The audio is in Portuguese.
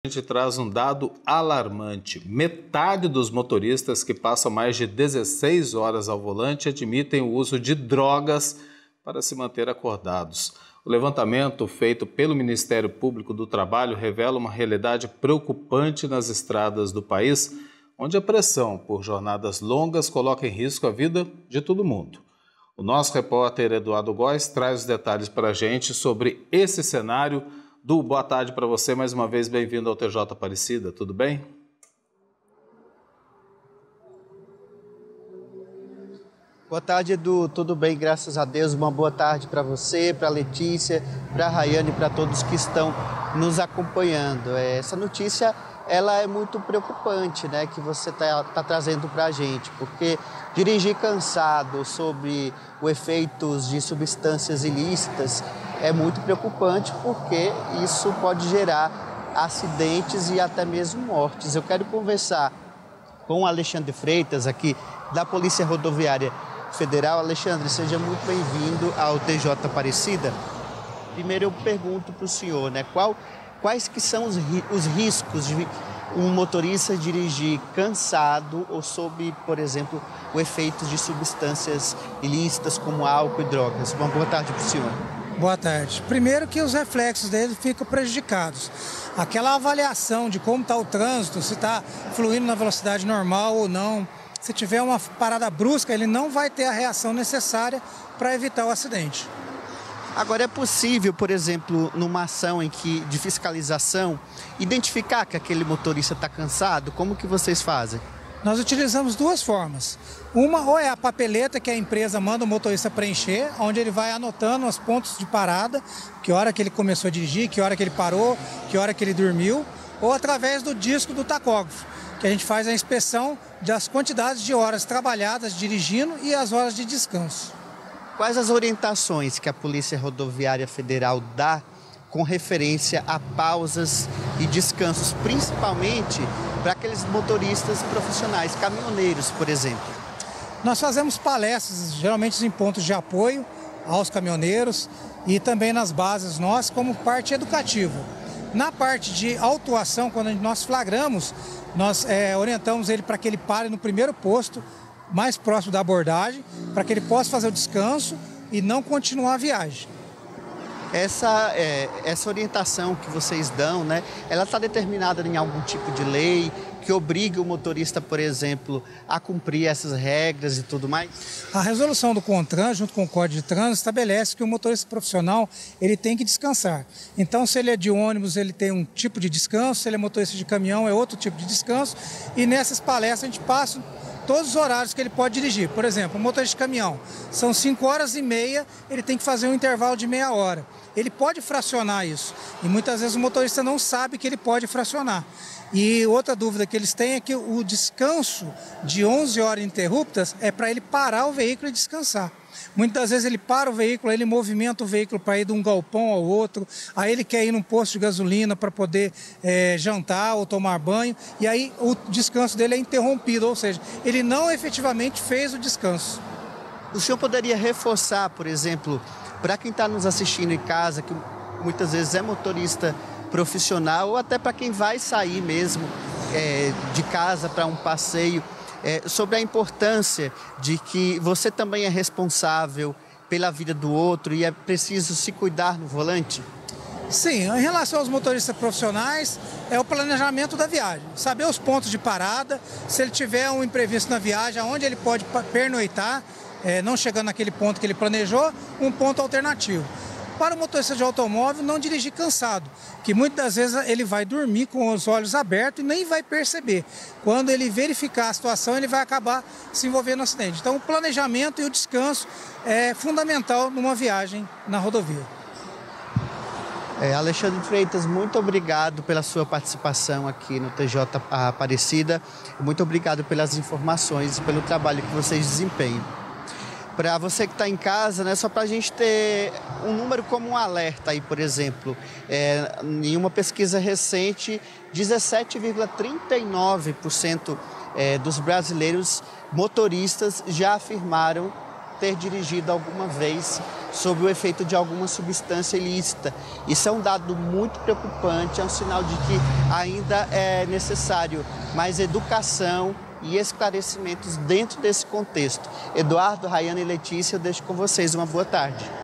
A gente traz um dado alarmante. Metade dos motoristas que passam mais de 16 horas ao volante admitem o uso de drogas para se manter acordados. O levantamento feito pelo Ministério Público do Trabalho revela uma realidade preocupante nas estradas do país, onde a pressão por jornadas longas coloca em risco a vida de todo mundo. O nosso repórter Eduardo Góes traz os detalhes para a gente sobre esse cenário. Du, boa tarde para você, mais uma vez bem-vindo ao TJ Aparecida, tudo bem? Boa tarde, Edu, tudo bem, graças a Deus. Uma boa tarde para você, para a Letícia, para a Rayane e para todos que estão nos acompanhando. Essa notícia ela é muito preocupante, né, que você tá trazendo para a gente, porque dirigir cansado sobre os efeitos de substâncias ilícitas é muito preocupante, porque isso pode gerar acidentes e até mesmo mortes. Eu quero conversar com o Alexandre Freitas, aqui da Polícia Rodoviária Federal. Alexandre, seja muito bem-vindo ao TJ Aparecida. Primeiro eu pergunto para o senhor, né, quais que são os riscos de um motorista dirigir cansado ou sob, por exemplo, o efeito de substâncias ilícitas como álcool e drogas? Uma boa tarde para o senhor. Boa tarde. Primeiro que os reflexos dele ficam prejudicados. Aquela avaliação de como está o trânsito, se está fluindo na velocidade normal ou não, se tiver uma parada brusca, ele não vai ter a reação necessária para evitar o acidente. Agora, é possível, por exemplo, numa ação de fiscalização, identificar que aquele motorista está cansado? Como que vocês fazem? Nós utilizamos duas formas. Uma, ou é a papeleta que a empresa manda o motorista preencher, onde ele vai anotando os pontos de parada, que hora que ele começou a dirigir, que hora que ele parou, que hora que ele dormiu, ou através do disco do tacógrafo, que a gente faz a inspeção das quantidades de horas trabalhadas dirigindo e as horas de descanso. Quais as orientações que a Polícia Rodoviária Federal dá com referência a pausas e descansos, principalmente para aqueles motoristas profissionais, caminhoneiros, por exemplo? Nós fazemos palestras, geralmente em pontos de apoio aos caminhoneiros e também nas bases nossas, como parte educativa. Na parte de autuação, quando nós flagramos, nós orientamos ele para que ele pare no primeiro posto, mais próximo da abordagem, para que ele possa fazer o descanso e não continuar a viagem. Essa orientação que vocês dão, né, ela está determinada em algum tipo de lei que obriga o motorista, por exemplo, a cumprir essas regras e tudo mais? A resolução do CONTRAN, junto com o Código de Trânsito, estabelece que o motorista profissional ele tem que descansar. Então, se ele é de ônibus, ele tem um tipo de descanso, se ele é motorista de caminhão, é outro tipo de descanso. E nessas palestras a gente passa todos os horários que ele pode dirigir. Por exemplo, o motorista de caminhão, são 5 horas e meia, ele tem que fazer um intervalo de meia hora. Ele pode fracionar isso. E muitas vezes o motorista não sabe que ele pode fracionar. E outra dúvida que eles têm é que o descanso de 11 horas ininterruptas é para ele parar o veículo e descansar. Muitas vezes ele para o veículo, ele movimenta o veículo para ir de um galpão ao outro, aí ele quer ir num posto de gasolina para poder jantar ou tomar banho, e aí o descanso dele é interrompido, ou seja, ele não efetivamente fez o descanso. O senhor poderia reforçar, por exemplo, para quem está nos assistindo em casa, que muitas vezes é motorista profissional, ou até para quem vai sair mesmo de casa para um passeio, sobre a importância de que você também é responsável pela vida do outro e é preciso se cuidar no volante? Sim, em relação aos motoristas profissionais, é o planejamento da viagem. Saber os pontos de parada, se ele tiver um imprevisto na viagem, onde ele pode pernoitar, não chegando naquele ponto que ele planejou, um ponto alternativo. Para o motorista de automóvel, não dirigir cansado, que muitas das vezes ele vai dormir com os olhos abertos e nem vai perceber. Quando ele verificar a situação, ele vai acabar se envolvendo no acidente. Então, o planejamento e o descanso é fundamental numa viagem na rodovia. Alexandre Freitas, muito obrigado pela sua participação aqui no TJ Aparecida. Muito obrigado pelas informações e pelo trabalho que vocês desempenham. Para você que está em casa, né, só para a gente ter um número como um alerta aí, por exemplo, em uma pesquisa recente, 17,39% dos brasileiros motoristas já afirmaram ter dirigido alguma vez sob o efeito de alguma substância ilícita. Isso é um dado muito preocupante, é um sinal de que ainda é necessário mais educação e esclarecimentos dentro desse contexto. Eduardo, Rayane e Letícia, eu deixo com vocês. Uma boa tarde.